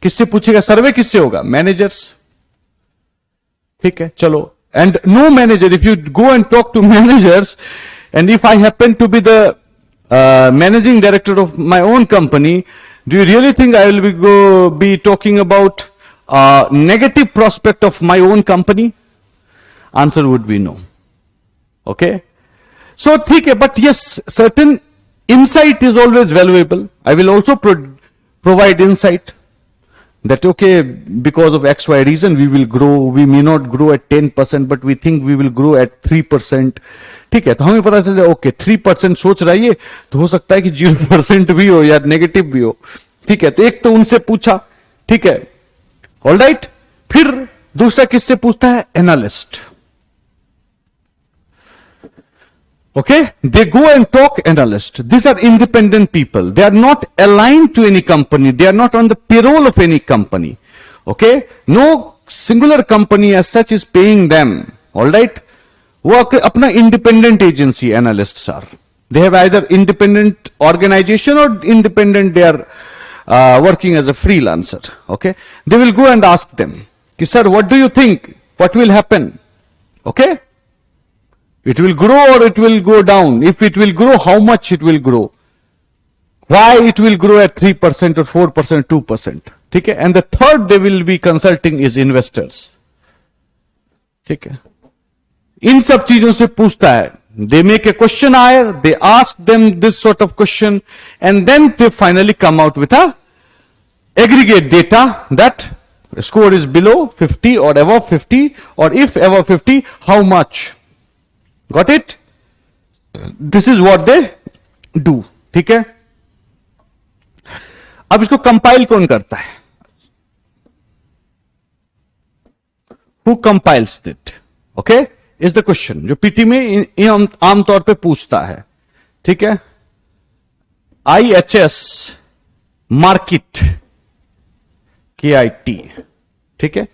किससे पूछेगा? सर्वे किससे होगा? Managers. ठीक है, चलो. And no manager, if you go and talk to managers, and if I happen to be the managing director of my own company, do you really think I will be talking about negative prospect of my own company? Answer would be no. Okay? So, ठीक है, but yes, certain insight is always valuable. I will also provide insight. That okay, because of XY reason we will grow, we may not grow at 10%, but we think we will grow at 3%. ठीक है, तो हमें पता चले okay 3% सोच रहा है ये, तो हो सकता है कि 0% भी हो या नेगेटिव भी हो, ठीक है। तो एक तो उनसे पूछा, ठीक है, ऑल राइट। फिर दूसरा किससे पूछता है? Analyst, okay, they go and talk analyst. These are independent people, they are not aligned to any company, they are not on the payroll of any company, okay, no singular company as such is paying them, all right, wo apna independent agency analysts are, they have either independent organization or independent, they are working as a freelancer, okay. They will go and ask them ki sir, what do you think, what will happen, okay, it will grow or it will go down. If it will grow, how much it will grow? Why it will grow at 3% or 4%, 2%? ठीक है? And the third they will be consulting is investors. ठीक है? इन सब चीजों से पूछता है. They make a questionnaire, they ask them this sort of question, and then they finally come out with a aggregate data that score is below 50 or above 50, or if above 50, how much? Got it? This is what they do. ठीक है? अब इसको compile कौन करता है? Who compiles it? Okay? Is the question जो PT में आमतौर पे पूछता है. ठीक है? IHS market KIT. ठीक है?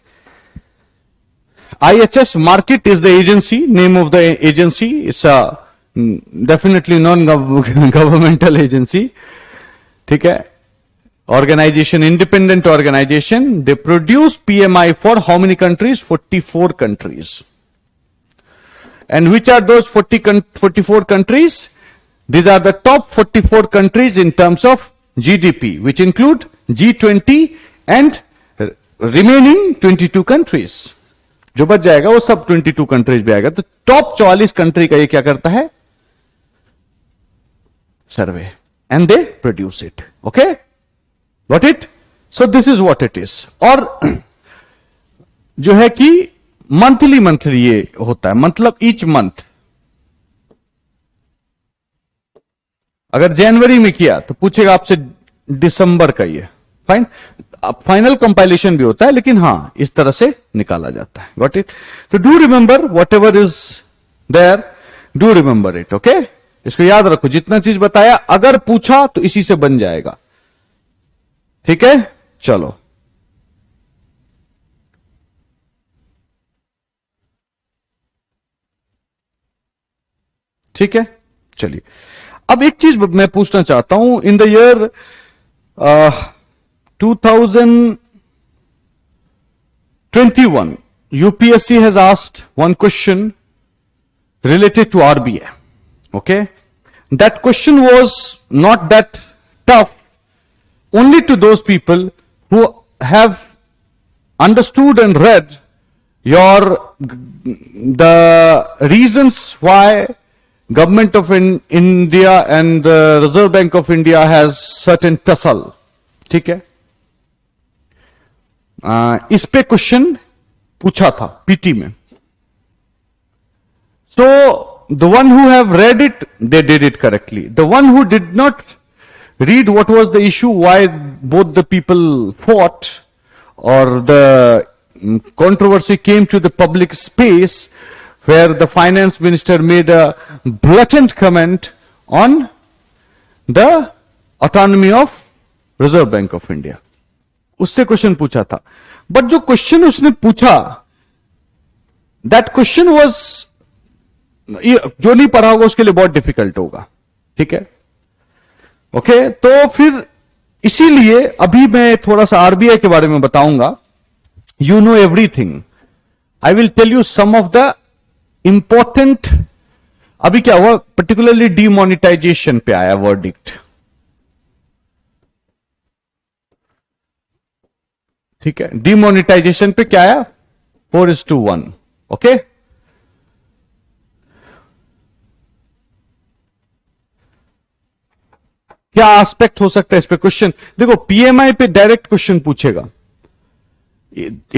IHS Markit is the agency, name of the agency. It's a definitely non-governmental agency. ठीक है? organization, independent organization, they produce PMI for how many countries? 44 countries. And which are those 44 countries? These are the top 44 countries in terms of GDP, which include G20 and remaining 22 countries. जो बच जाएगा वो सब 22 countries भी आएगा. तो top 44 country का ये क्या करता है? Survey, and they produce it. Okay, got it? So this is what it is. और जो है कि मंथली ये होता है, मतलब ईच मंथ. अगर जनवरी में किया तो पूछेगा आपसे दिसंबर का ये. फाइन, फाइनल कंपाइलेशन भी होता है, लेकिन हां इस तरह से निकाला जाता है. Got it? तो do remember whatever is there, do remember it. Okay, इसको याद रखो. जितना चीज बताया अगर पूछा तो इसी से बन जाएगा. ठीक है, चलो. ठीक है, चलिए. अब एक चीज मैं पूछना चाहता हूं. In the year 2021, UPSC has asked one question related to RBI. Okay, that question was not that tough, only to those people who have understood and read the reasons why Government of India and the Reserve Bank of India has certain tussle. ठीक है, इस पे question पूछा था PT में. So the one who have read it, they did it correctly. The one who did not read what was the issue, why both the people fought, or the controversy came to the public space, where the finance minister made a blatant comment on the autonomy of Reserve Bank of India. उससे question पूछा था. But जो question उसने पूछा, that question was, जो नहीं पढ़ा होगा उसके लिए बहुत डिफिकल्ट होगा. ठीक है, ओके. तो फिर इसीलिए अभी मैं थोड़ा सा आरबीआई के बारे में बताऊंगा. You know everything. I will tell you some of the important. अभी क्या हुआ, पर्टिकुलरली डीमोनिटाइजेशन पे आया वर्डिक्ट. ठीक है, डीमोनिटाइजेशन पे क्या आया? 4:1. ओके, क्या एस्पेक्ट हो सकता है इस पे क्वेश्चन? देखो, पीएमआई पे डायरेक्ट क्वेश्चन पूछेगा.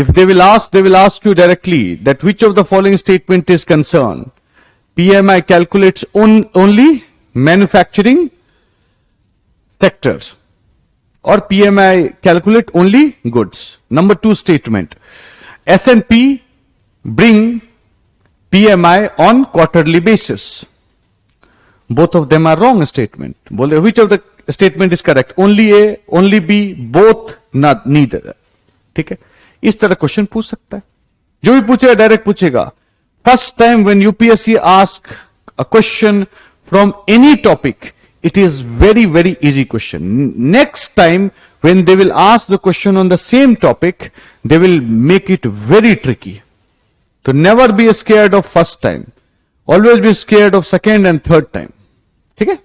If they will ask you directly that which of the following statement is concerned. PMI calculates only manufacturing sectors, or PMI calculate only goods. Number 2 statement. S&P bring PMI on quarterly basis. Both of them are wrong statement. बोले which of the statement is correct? Only A, only B, both, not neither. ठीक है, इस तरह question पूछ सकता है. जो भी पूछेगा डायरेक्ट पूछेगा. First time when UPSC ask a question from any topic, it is very easy question. Next time when they will ask the question on the same topic, they will make it very tricky. So never be scared of first time. Always be scared of second and third time. ठीक है,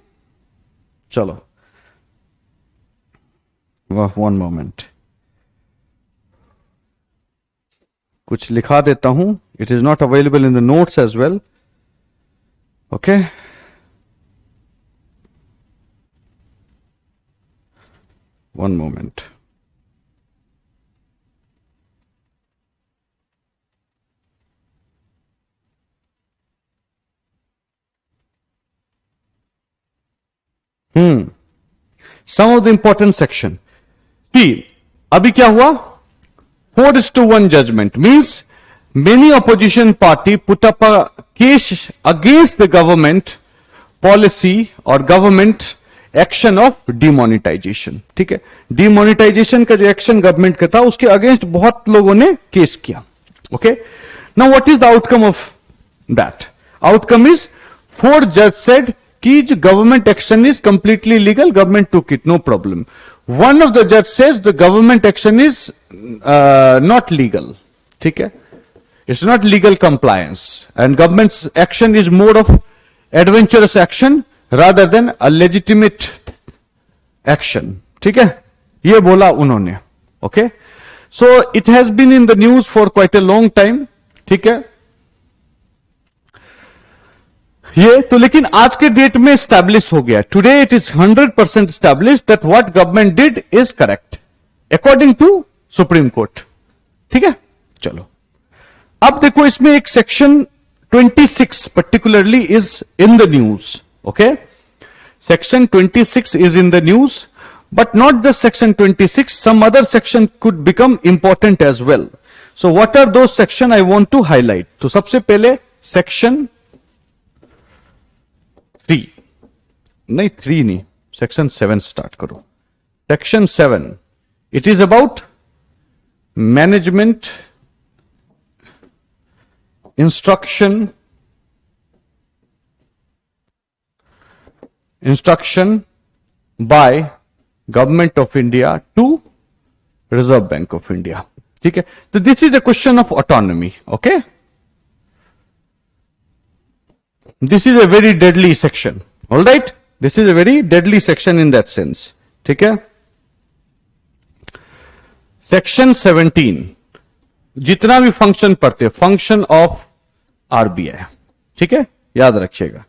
चलो. वाह, one moment. कुछ लिखा देता हूं. It is not available in the notes as well. Okay. One moment. Some of the important section. See, अभी क्या हुआ? 4:1 judgment means many opposition party put up a case against the government policy or government action of demonetization. ठीक है, demonetization का जो action government का था उसके अगेंस्ट बहुत लोगों ने केस किया. Okay, now what is the outcome of that? Outcome is 4 जज सेड कि जो government action is completely legal, government took it, no problem. one of the judge says the government action is not legal. ठीक है, it's not legal compliance and government's action is more of adventurous action rather than a legitimate action. ठीक है, ये बोला उन्होंने. Okay, so it has been in the news for quite a long time. ठीक है, ये तो लेकिन आज के डेट में स्टैब्लिश हो गया. Today it is 100% establish that what government did is correct according to Supreme Court. ठीक है, चलो अब देखो इसमें एक section 26 particularly is in the news. Okay, section 26 is in the news, but not just section 26, some other section could become important as well. So what are those section I want to highlight. तो सबसे पहले section 3 नहीं, 3 नहीं, section 7 start करो. Section 7, it is about management instruction by government of India to Reserve Bank of India. ठीक है, तो this is a question of autonomy. Okay, this is a very deadly section. All right, this is a very deadly section in that sense. ठीक है, section 17 जितना भी function पढ़ते, function of RBI. ठीक है, याद रखिएगा.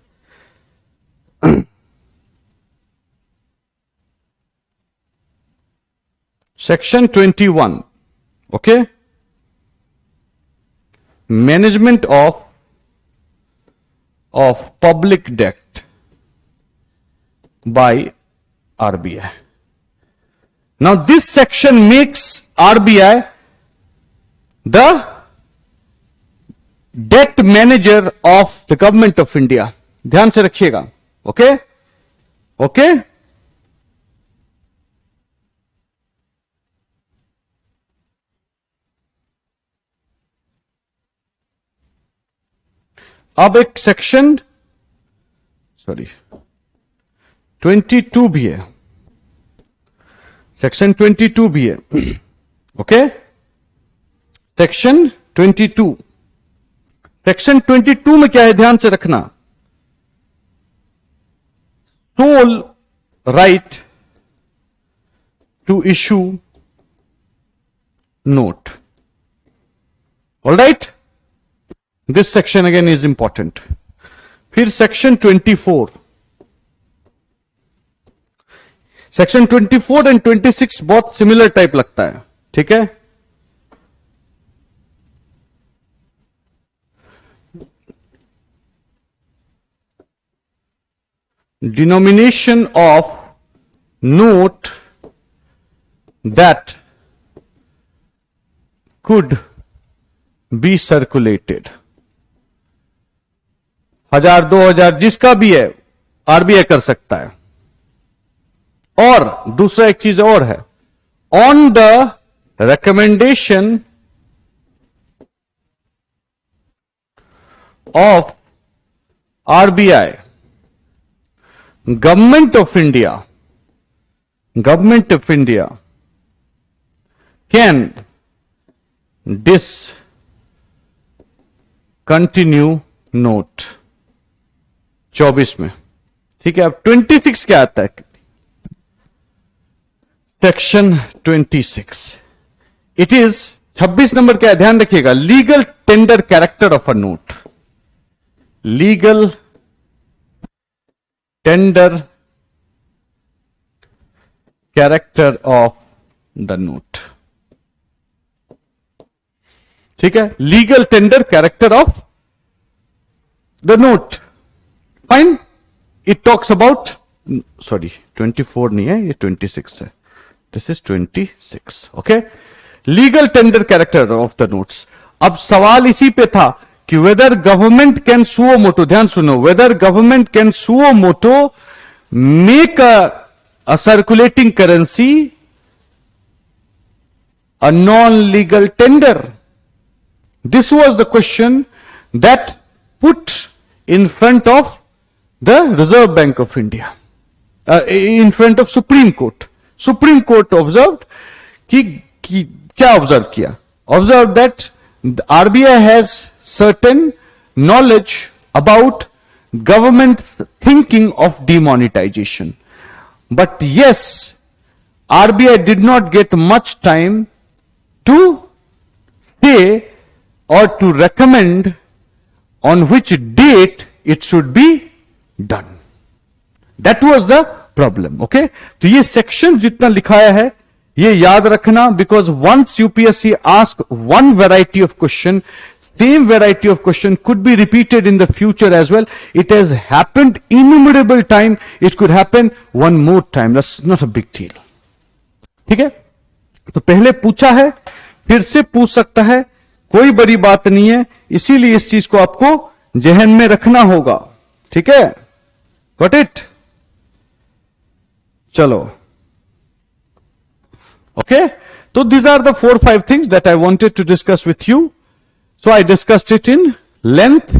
Section 21, okay, management of public debt by RBI. Now this section makes RBI the debt manager of the government of India. ध्यान से रखिएगा. ओके, ओके, अब एक सेक्शन 22 भी है. सेक्शन 22 भी है. Okay, section 22. सेक्शन 22 में क्या है, ध्यान से रखना. Sole right to issue note. All right, this section again is important. फिर section 24, section 24 and 26 बहुत सिमिलर टाइप लगता है. ठीक है, denomination of note that could be circulated. 1000 2000 जिसका भी है आरबीआई कर सकता है. और दूसरा एक चीज और है, on the recommendation of RBI, government of India can discontinue note. 24 में. ठीक है, अब 26 क्या आता है, सेक्शन 26. इट इज 26 नंबर क्या है, ध्यान रखिएगा. Legal tender character of a note. Legal tender character of the note. ठीक है, legal tender character of the note. Fine, it talks about, sorry 24 नहीं है, ये 26 है. This is 26. Okay, legal tender character of the notes. अब सवाल इसी पे था कि whether government can suo motu, ध्यान सुनो, whether government can suo motu make a circulating currency a non-legal tender. This was the question that put in front of the Reserve Bank of India, in front of Supreme Court. Supreme Court observe कि क्या observe किया? Observe that RBI has certain knowledge about government thinking of demonetisation, but yes RBI did not get much time to say or to recommend on which date it should be done. That was the problem. Okay, तो ये section जितना लिखाया है ये याद रखना, because once UPSC ask one variety of question, same variety of question could be repeated in the future as well. It has happened innumerable time. It could happen one more time. That's not a big deal. ठीक है, तो पहले पूछा है फिर से पूछ सकता है, कोई बड़ी बात नहीं है, इसीलिए इस चीज को आपको जहन में रखना होगा. ठीक है, गॉट इट? चलो, ओके. तो these are the 4-5 things that I wanted to discuss with you. So I discussed it in length,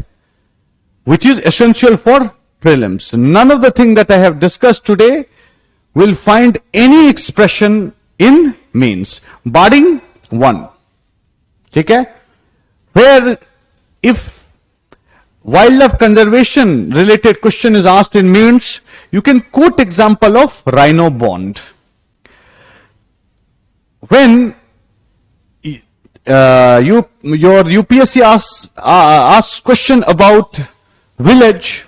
which is essential for prelims. None of the thing that I have discussed today will find any expression in mains, barring one. ठीक है, where if wildlife conservation related question is asked in mains, you can quote example of rhino bond. When your UPSC asks question about village,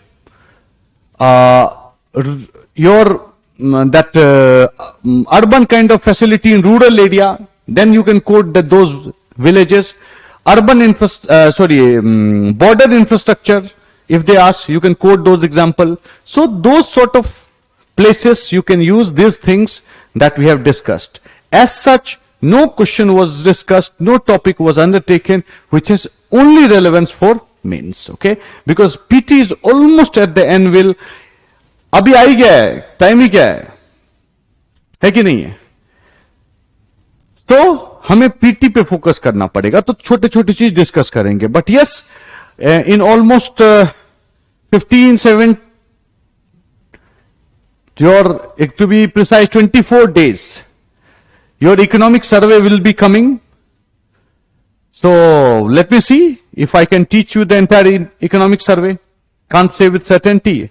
urban kind of facility in rural area, then you can quote those villages. Urban border infrastructure, if they ask, you can quote those example. So those sort of places you can use these things that we have discussed. As such, no question was discussed, no topic was undertaken which has only relevance for mains. Okay, because PT is almost at the end. Will अभी आ ही गया है, time ही क्या है कि नहीं है? तो हमें पीटी पे फोकस करना पड़ेगा, तो छोटे छोटे चीज डिस्कस करेंगे. But yes, in almost 15-7 your, to be precise 24 days, your economic survey will be coming. So let me see if I can teach you the entire economic survey. Can't say with certainty.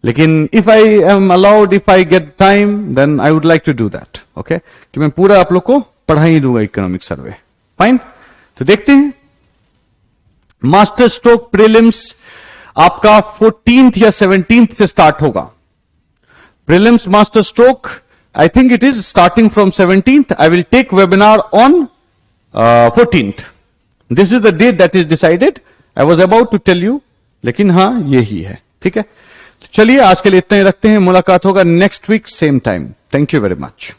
लेकिन if I am allowed, if I get time, then I would like to do that. Okay, कि मैं पूरा आप लोग को पढ़ा ही दूंगा economic survey. Fine, तो देखते हैं. मास्टर स्ट्रोक प्रीलिम्स आपका 14th या 17th से स्टार्ट होगा. Prelims master stroke, I think it is starting from 17th. I will take webinar on 14th. This is the date that is decided. I was about to tell you, लेकिन हाँ यही है. ठीक है, तो चलिए आज के लिए इतना ही रखते हैं. मुलाकात होगा next week same time. Thank you very much.